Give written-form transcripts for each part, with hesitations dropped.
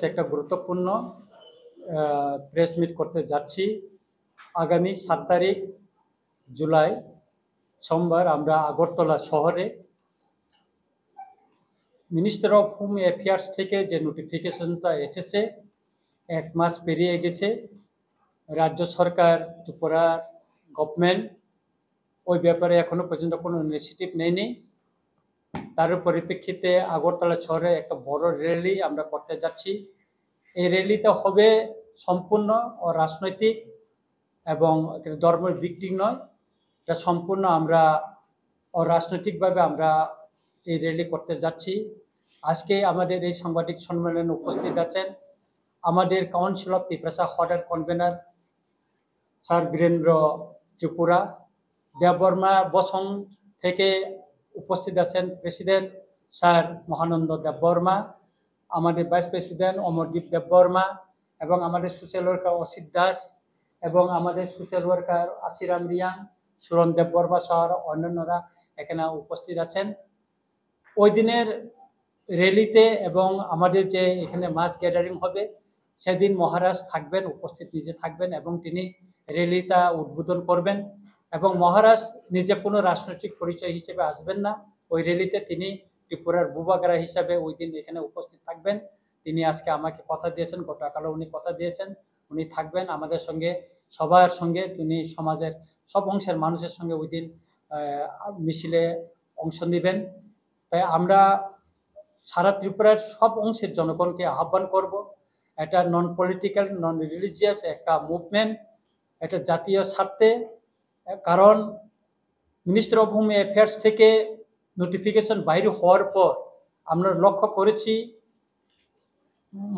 একটা গুরুত্বপূর্ণ press meet করতে যাচ্ছি। আগামী 7 তারিখ জুলাই সোমবার আমরা আগরতলা শহরে মিনিস্টার অফ হোম অ্যাফেয়ার্স থেকে যে নোটিফিকেশনটা এসেছে 1 মাস পেরিয়ে গেছে। রাজ্য সরকার ত্রিপুরা গভর্নমেন্ট ওই ব্যাপারে এখনো পর্যন্ত কোনো ইনিশিয়েটিভ নেয়নি। তার পরিপ্রেক্ষিতে আগরতলা শহরে একটা বড় র্যালি আমরা করতে যাচ্ছি। এই র্যালিটা হবে সম্পূর্ণ রাজনৈতিক এবং ধর্মের ভিত্তিক নয়, এটা সম্পূর্ণ আমরা রাজনৈতিকভাবে আমরা এই র্যালি করতে যাচ্ছি। আজকে আমাদের এই সাংবাদিক সম্মেলনে উপস্থিত আছেন আমাদের কাউন্সিল অফ ত্রিপুরা হর্ডার কনভেনার স্যার বীরেন্দ্র ত্রিপুরা, দেববর্মা বসং থেকে উপস্থিত আছেন প্রেসিডেন্ট স্যার মহানন্দ দেববর্মা, আমাদের ভাইস প্রেসিডেন্ট অমরদীপ দেববর্মা এবং আমাদের সোশ্যাল ওয়ার্কার অসিত দাস এবং আমাদের সোশ্যাল ওয়ার্কার আশিরাম রিয়াং, সুরন দেববর্মা সহ অন্যান্যরা এখানে উপস্থিত আছেন। ওই দিনের র্যালিতে এবং আমাদের যে এখানে মাস গ্যাদারিং হবে সেদিন মহারাজ থাকবেন, উপস্থিত নিজে থাকবেন এবং তিনি র্যালিটা উদ্বোধন করবেন এবং মহারাজ নিজে কোনো রাজনৈতিক পরিচয় হিসেবে আসবেন না। ওই র্যালিতে তিনি ত্রিপুরার বুবাগারা হিসাবে ওই দিন এখানে উপস্থিত থাকবেন। তিনি আজকে আমাকে কথা দিয়েছেন, গতকালও উনি কথা দিয়েছেন উনি থাকবেন আমাদের সঙ্গে, সবার সঙ্গে। তিনি সমাজের সব অংশের মানুষের সঙ্গে ওই দিন মিছিলে অংশ নেবেন। তাই আমরা সারা ত্রিপুরার সব অংশের জনগণকে আহ্বান করব, এটা নন পলিটিক্যাল নন রিলিজিয়াস একটা মুভমেন্ট, এটা জাতীয় স্বার্থে। কারণ মিনিস্টার অফ হোম অ্যাফেয়ার্স থেকে নোটিফিকেশন বাইরে হওয়ার পর আমরা লক্ষ্য করেছি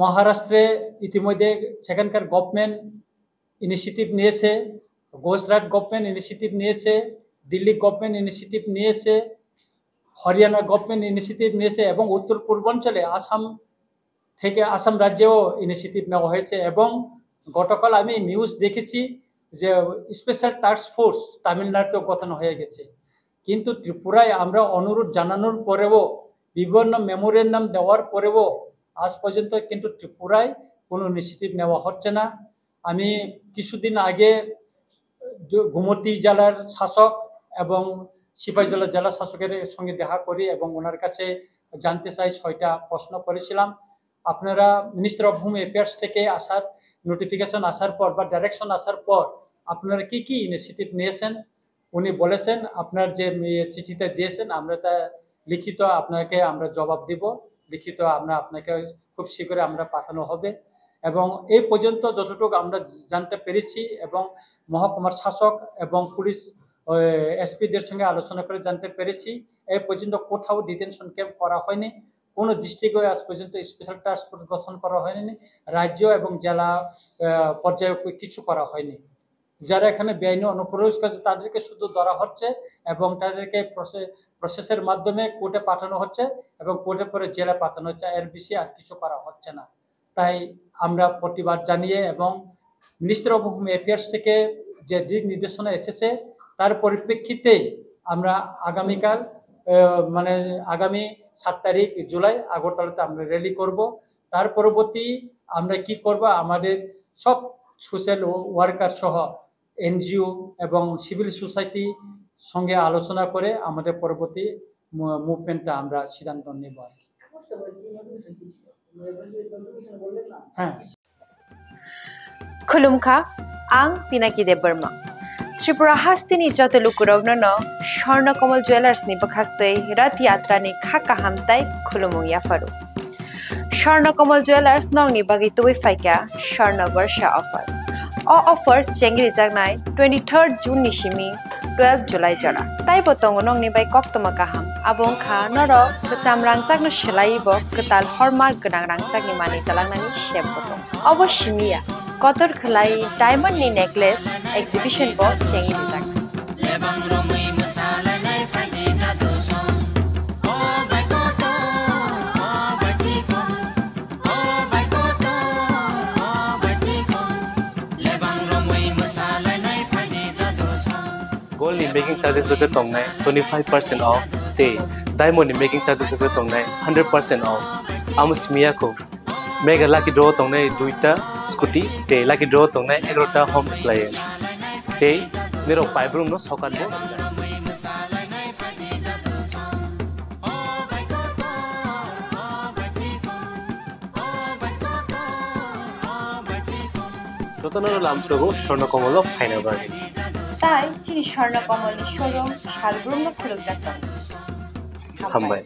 মহারাষ্ট্রে ইতিমধ্যে সেখানকার গভর্নমেন্ট ইনিশিয়েটিভ নিয়েছে, গুজরাট গভর্নমেন্ট ইনিশিয়েটিভ নিয়েছে, দিল্লি গভর্নমেন্ট ইনিশিয়েটিভ নিয়েছে, হরিয়ানা গভর্নমেন্ট ইনিশিয়েটিভ নিয়েছে এবং উত্তর পূর্বাঞ্চলে আসাম রাজ্যেও ইনিশিয়েটিভ নেওয়া হয়েছে। এবং গতকাল আমি নিউজ দেখেছি যে স্পেশাল টাস্ক ফোর্স তামিলনাড়ুতেও গঠন হয়ে গেছে। কিন্তু ত্রিপুরায় আমরা অনুরোধ জানানোর পরেও বিভিন্ন মেমোরেন্ডাম দেওয়ার পরেও আজ পর্যন্ত কিন্তু ত্রিপুরায় কোনো ইনিশিয়েটিভ নেওয়া হচ্ছে না। আমি কিছুদিন আগে গোমতী জেলার শাসক এবং সিপাহীজলা জেলা শাসকের সঙ্গে দেখা করি এবং ওনার কাছে জানতে চাই 6টা প্রশ্ন করেছিলাম। আপনারা মিনিস্টার অফ হোম অ্যাফেয়ার্স থেকে আসার নোটিফিকেশন আসার পর বা ডাইরেকশন আসার পর আপনারা কি কি ইনিশিয়েটিভ নিয়েছেন? উনি বলেছেন আপনার যে চিঠিটা দিয়েছেন আমরা তা লিখিত আপনাকে আমরা জবাব দিব, লিখিত আমরা আপনাকে খুব শীঘ্রই আমরা পাঠানো হবে। এবং এই পর্যন্ত যতটুকু আমরা জানতে পেরেছি এবং মহকুমার শাসক এবং পুলিশ এসপিদের সঙ্গে আলোচনা করে জানতে পেরেছি এই পর্যন্ত কোথাও ডিটেনশন ক্যাম্প করা হয়নি, কোনো ডিস্ট্রিক্টে আজ পর্যন্ত স্পেশাল টাস্ক ফোর্স গঠন করা হয়নি, রাজ্য এবং জেলা পর্যায়ে কিছু করা হয়নি। যারা এখানে বেআইনি অনুপ্রবেশ করছে তাদেরকে শুধু ধরা হচ্ছে এবং তাদেরকে প্রসেসের মাধ্যমে কোর্টে পাঠানো হচ্ছে এবং কোর্টে পরে জেলা পাঠানো হচ্ছে, এর বেশি আর কিছু করা হচ্ছে না। তাই আমরা প্রতিবাদ জানিয়ে এবং মিনিস্টার অফ হোম অ্যাফেয়ার্স থেকে যে দিক নির্দেশনা এসেছে তার পরিপ্রেক্ষিতে আমরা আগামীকাল আগামী 7 তারিখ জুলাই আগরতলাতে আমরা র্যালি করব। তার পরবর্তী আমরা কি করব, আমাদের সব সোশ্যাল ওয়ার্কার সহ এনজিও এবং সিভিল সোসাইটি সঙ্গে আলোচনা করে আমাদের পরবর্তী মুভমেন্টটা আমরা সিদ্ধান্ত নেব। হ্যাঁ, खुलुमखा आं पिनाकी देबबर्मा त्रिपुरा हास्तिनि जत लुकुरावनो स्वर्णकमल ज्वेलार्स नि बखाक्तै रथ यात्रा नि खाका हामताय खुलुमुं याफारु स्वर्णकमल ज्वेलार्स नंगनि बागै तुबै फाइका स्वर्ण वर्षा ऑफर ऑफर चेंगरि जागनाय 23 जून नि सिमी 12 जुलाई जरा ताइ बतंग नंगनि बाय कक्तमा काहाम आबुं खा नर चामरां चागनो सेलाइबो कताल हरमार्क गोनां रांचागनि मानि तलांनानि शेप बतंग अवश्यमिया कतर खलाई डायमंड नि नेकलेस एग्जिबिशन बो चेंगरि जाग Gold in making charges of the tongnai 25% off day. Diamond in making charges of the tongnai 100% off. Amus miyako Mega lucky draw tongnai 2ta scooty te lucky draw tongnai 11ta home appliance te nero paibrum no sokan bo Totanoro lamsogo Swarnakomolo final bargain তাই চিনি স্বর্ণকমলের showroom শালগ্রাম খোলা যাচ্ছে Hambai